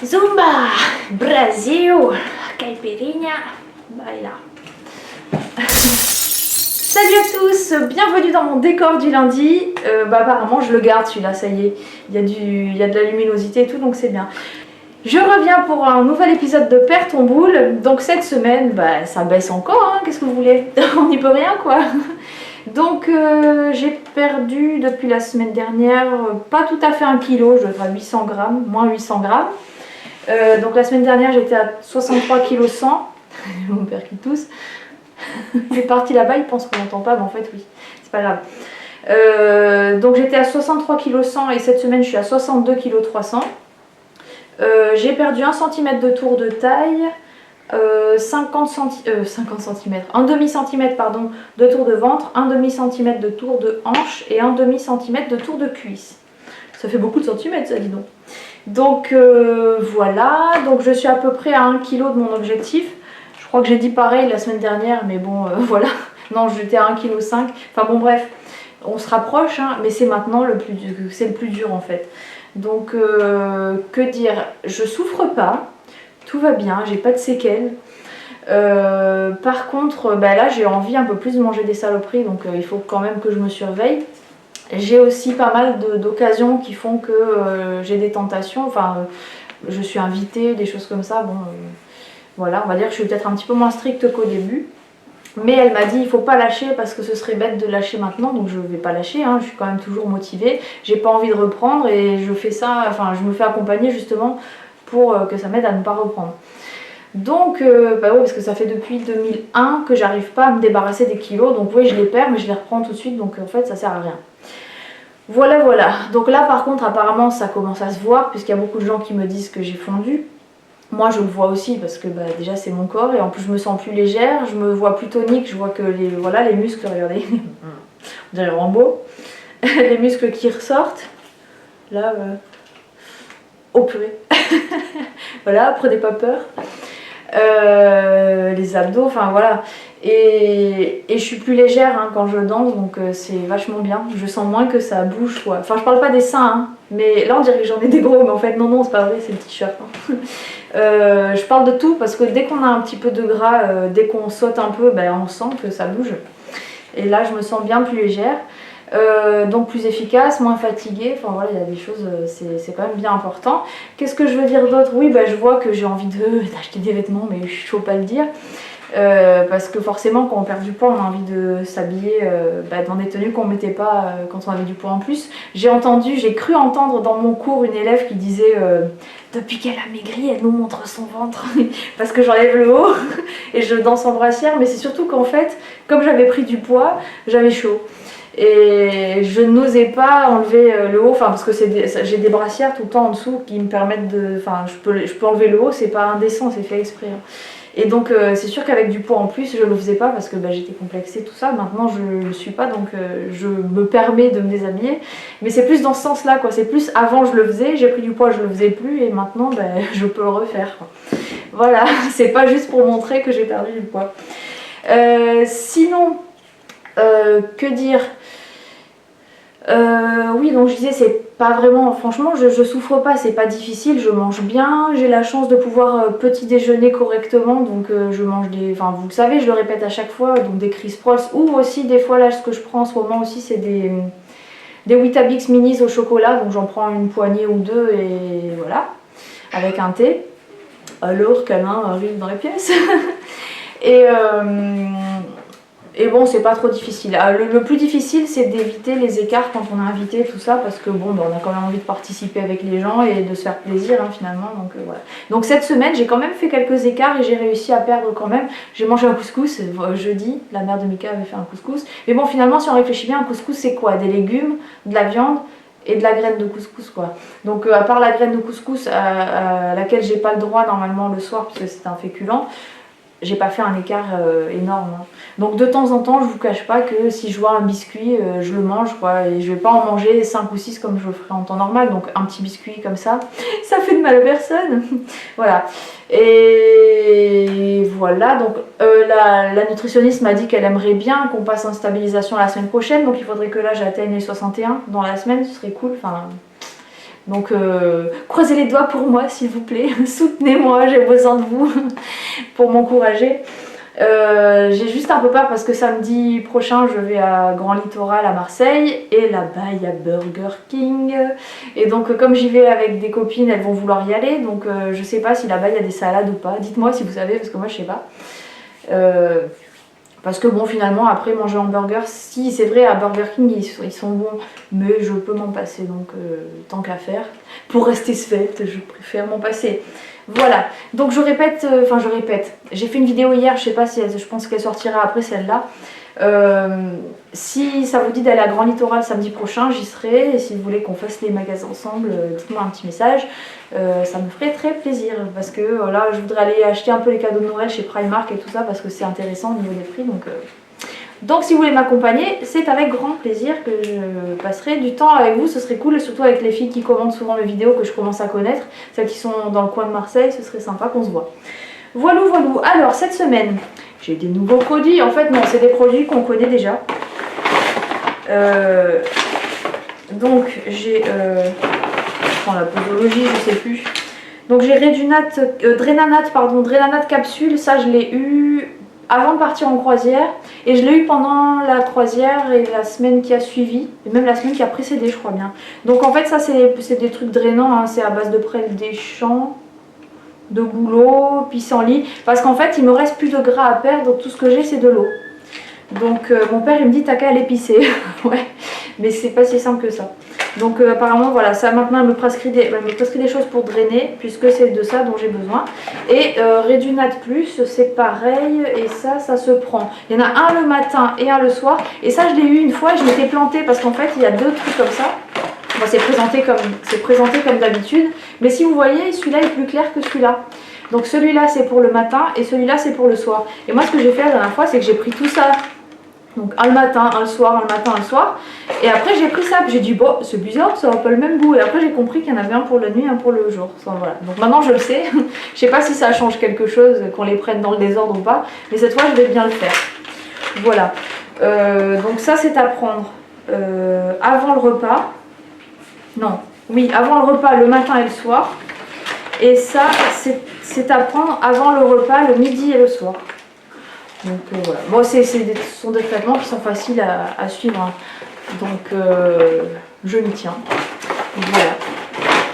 Zumba, Brasil, caipirinha, baila. Salut à tous, bienvenue dans mon décor du lundi. Apparemment je le garde celui-là, ça y est, il y a de la luminosité et tout, donc c'est bien. Je reviens pour un nouvel épisode de Perds ton boule. Donc cette semaine, ça baisse encore, hein, qu'est-ce que vous voulez? On n'y peut rien quoi. Donc j'ai perdu depuis la semaine dernière, pas tout à fait 1 kg, je dois être à 800 grammes, moins 800 grammes. Donc la semaine dernière j'étais à 63 kg 100, mon père qui tousse. Il est parti là-bas, il pense qu'on n'entend pas, mais en fait oui, c'est pas grave. Donc j'étais à 63 kg 100 et cette semaine je suis à 62 kg 300. J'ai perdu 1 cm de tour de taille, 50 cm, un demi-centimètre pardon, de tour de ventre, un demi-centimètre de tour de hanche et un demi-centimètre de tour de cuisse. Ça fait beaucoup de centimètres ça, dis donc. Donc voilà, donc je suis à peu près à 1 kg de mon objectif. Je crois que j'ai dit pareil la semaine dernière, mais bon voilà. Non, j'étais à 1,5 kg. Enfin bon bref, on se rapproche, hein, mais c'est maintenant c'est le plus dur en fait. Donc que dire, je souffre pas, tout va bien, j'ai pas de séquelles. Par contre, là j'ai envie un peu plus de manger des saloperies, donc il faut quand même que je me surveille. J'ai aussi pas mal d'occasions qui font que j'ai des tentations, enfin je suis invitée, des choses comme ça, bon voilà, on va dire que je suis peut-être un petit peu moins stricte qu'au début. Mais elle m'a dit il faut pas lâcher parce que ce serait bête de lâcher maintenant, donc je vais pas lâcher, hein, je suis quand même toujours motivée, j'ai pas envie de reprendre et je fais ça, enfin je me fais accompagner justement pour que ça m'aide à ne pas reprendre. Donc oui, parce que ça fait depuis 2001 que j'arrive pas à me débarrasser des kilos, donc oui je les perds mais je les reprends tout de suite, donc en fait ça sert à rien. Voilà, donc là par contre apparemment ça commence à se voir puisqu'il y a beaucoup de gens qui me disent que j'ai fondu. Moi je le vois aussi parce que déjà c'est mon corps et en plus je me sens plus légère, je me vois plus tonique, je vois que les muscles, regardez, on dirait Rambo, les muscles qui ressortent, là, oh purée, voilà, prenez pas peur, les abdos, enfin voilà, et je suis plus légère hein, quand je danse, donc c'est vachement bien, je sens moins que ça bouge quoi, enfin je parle pas des seins, hein, mais là on dirait que j'en ai des gros, mais en fait non c'est pas vrai, c'est le t-shirt. Hein. Je parle de tout parce que dès qu'on a un petit peu de gras, dès qu'on saute un peu, on sent que ça bouge. Et là, je me sens bien plus légère, donc plus efficace, moins fatiguée. Enfin voilà, il y a des choses, c'est quand même bien important. Qu'est-ce que je veux dire d'autre? Oui, je vois que j'ai envie d'acheter des vêtements, mais je suis chaud pas le dire. Parce que forcément quand on perd du poids on a envie de s'habiller dans des tenues qu'on mettait pas quand on avait du poids en plus. J'ai cru entendre dans mon cours une élève qui disait depuis qu'elle a maigri elle nous montre son ventre parce que j'enlève le haut et je danse en brassière, mais c'est surtout qu'en fait comme j'avais pris du poids j'avais chaud et je n'osais pas enlever le haut, parce que j'ai des brassières tout le temps en dessous qui me permettent de, je peux enlever le haut, c'est pas indécent, c'est fait exprès hein. Et donc c'est sûr qu'avec du poids en plus je le faisais pas parce que j'étais complexée tout ça, maintenant je le suis pas, donc je me permets de me déshabiller, mais c'est plus dans ce sens là quoi, c'est plus avant je le faisais, j'ai pris du poids je le faisais plus et maintenant je peux le refaire quoi. Voilà, c'est pas juste pour montrer que j'ai perdu du poids. Sinon que dire, oui, donc je disais, c'est pas vraiment, franchement, je souffre pas, c'est pas difficile, je mange bien, j'ai la chance de pouvoir petit déjeuner correctement, donc je mange vous le savez, je le répète à chaque fois, donc des Criss Prols, ou aussi des fois là, ce que je prends en ce moment aussi, c'est des Weetabix minis au chocolat, donc j'en prends une poignée ou deux et voilà, avec un thé, alors qu'Alain arrive dans les pièces. Et bon, c'est pas trop difficile. Le plus difficile, c'est d'éviter les écarts quand on est invité, tout ça, parce que bon, on a quand même envie de participer avec les gens et de se faire plaisir, hein, finalement. Donc voilà. Donc cette semaine, j'ai quand même fait quelques écarts et j'ai réussi à perdre quand même. J'ai mangé un couscous jeudi, la mère de Mika avait fait un couscous. Mais bon, finalement, si on réfléchit bien, un couscous, c'est quoi? Des légumes, de la viande et de la graine de couscous quoi. Donc à part la graine de couscous à laquelle j'ai pas le droit normalement le soir, parce que c'est un féculent, j'ai pas fait un écart énorme. Hein. Donc de temps en temps, je vous cache pas que si je vois un biscuit, je le mange quoi, et je vais pas en manger 5 ou 6 comme je le ferais en temps normal, donc un petit biscuit comme ça fait de mal à personne. Voilà. Et voilà, donc la nutritionniste m'a dit qu'elle aimerait bien qu'on passe en stabilisation la semaine prochaine, donc il faudrait que là j'atteigne les 61 dans la semaine, ce serait cool, Donc croisez les doigts pour moi s'il vous plaît, soutenez-moi, j'ai besoin de vous pour m'encourager. J'ai juste un peu peur parce que samedi prochain je vais à Grand Littoral à Marseille et là-bas il y a Burger King et donc comme j'y vais avec des copines elles vont vouloir y aller donc je sais pas si là-bas il y a des salades ou pas, dites-moi si vous savez parce que moi je sais pas. Parce que bon finalement après manger hamburger, si c'est vrai à Burger King ils sont bons mais je peux m'en passer donc tant qu'à faire. Pour rester svelte je préfère m'en passer. Voilà, donc je répète, j'ai fait une vidéo hier, je sais pas si je pense qu'elle sortira après celle-là. Si ça vous dit d'aller à Grand Littoral samedi prochain, j'y serai. Et si vous voulez qu'on fasse les magasins ensemble, dites-moi un petit message. Ça me ferait très plaisir parce que là, je voudrais aller acheter un peu les cadeaux de Noël chez Primark et tout ça parce que c'est intéressant au niveau des prix. Donc si vous voulez m'accompagner, c'est avec grand plaisir que je passerai du temps avec vous, ce serait cool, surtout avec les filles qui commandent souvent mes vidéos que je commence à connaître, celles qui sont dans le coin de Marseille, ce serait sympa qu'on se voit. Voilà. Alors cette semaine, j'ai des nouveaux produits, en fait non, c'est des produits qu'on connaît déjà. Donc j'ai, je prends la posologie, je sais plus. Donc j'ai Drénanate capsule, ça je l'ai eu avant de partir en croisière et je l'ai eu pendant la croisière et la semaine qui a suivi et même la semaine qui a précédé je crois bien. Donc en fait ça c'est des trucs drainants, hein, c'est à base de prêle des champs, de bouleau, pissenlit parce qu'en fait il me reste plus de gras à perdre, tout ce que j'ai c'est de l'eau. Donc mon père il me dit t'as qu'à l'épicer, ouais mais c'est pas si simple que ça. Donc apparemment voilà, ça maintenant elle me prescrit des choses pour drainer puisque c'est de ça dont j'ai besoin. Et Redunate Plus c'est pareil et ça se prend. Il y en a un le matin et un le soir et ça je l'ai eu une fois et je m'étais plantée parce qu'en fait il y a deux trucs comme ça. Bon, c'est présenté comme d'habitude mais si vous voyez celui-là est plus clair que celui-là. Donc celui-là c'est pour le matin et celui-là c'est pour le soir. Et moi ce que j'ai fait la dernière fois c'est que j'ai pris tout ça. Donc un le matin, un le soir, un le matin, un le soir. Et après j'ai pris ça, j'ai dit bon c'est bizarre, ça n'a pas le même goût. Et après j'ai compris qu'il y en avait un pour la nuit, un pour le jour. Voilà. Donc maintenant je le sais. Je sais pas si ça change quelque chose, qu'on les prenne dans le désordre ou pas. Mais cette fois je vais bien le faire. Voilà. Donc ça c'est à prendre avant le repas. Non, oui, avant le repas, le matin et le soir. Et ça c'est à prendre avant le repas, le midi et le soir. Donc voilà, bon, ce sont des traitements qui sont faciles à suivre, hein. Donc je m'y tiens. Voilà.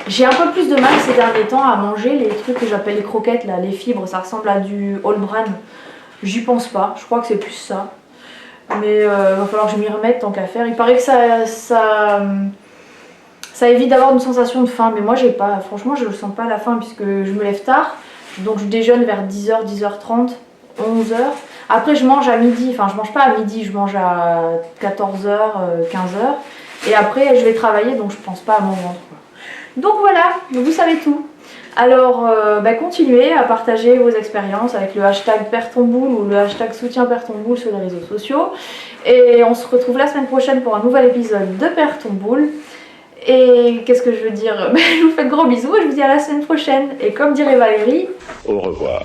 J'ai un peu plus de mal ces derniers temps à manger les trucs que j'appelle les croquettes, là, les fibres, ça ressemble à du All Bran. J'y pense pas, je crois que c'est plus ça. Mais va falloir que je m'y remette tant qu'à faire. Il paraît que ça évite d'avoir une sensation de faim, mais moi j'ai pas, franchement je ne sens pas la faim puisque je me lève tard. Donc je déjeune vers 10h, 10h30, 11h. Après je mange à midi, enfin je mange pas à midi, je mange à 14h, 15h. Et après je vais travailler donc je pense pas à mon ventre. Donc voilà, vous savez tout. Alors continuez à partager vos expériences avec le hashtag Pertonboule ou le hashtag soutien Pertonboule sur les réseaux sociaux. Et on se retrouve la semaine prochaine pour un nouvel épisode de Pertonboule. Et qu'est-ce que je veux dire? Je vous fais de gros bisous et je vous dis à la semaine prochaine. Et comme dirait Valérie, au revoir.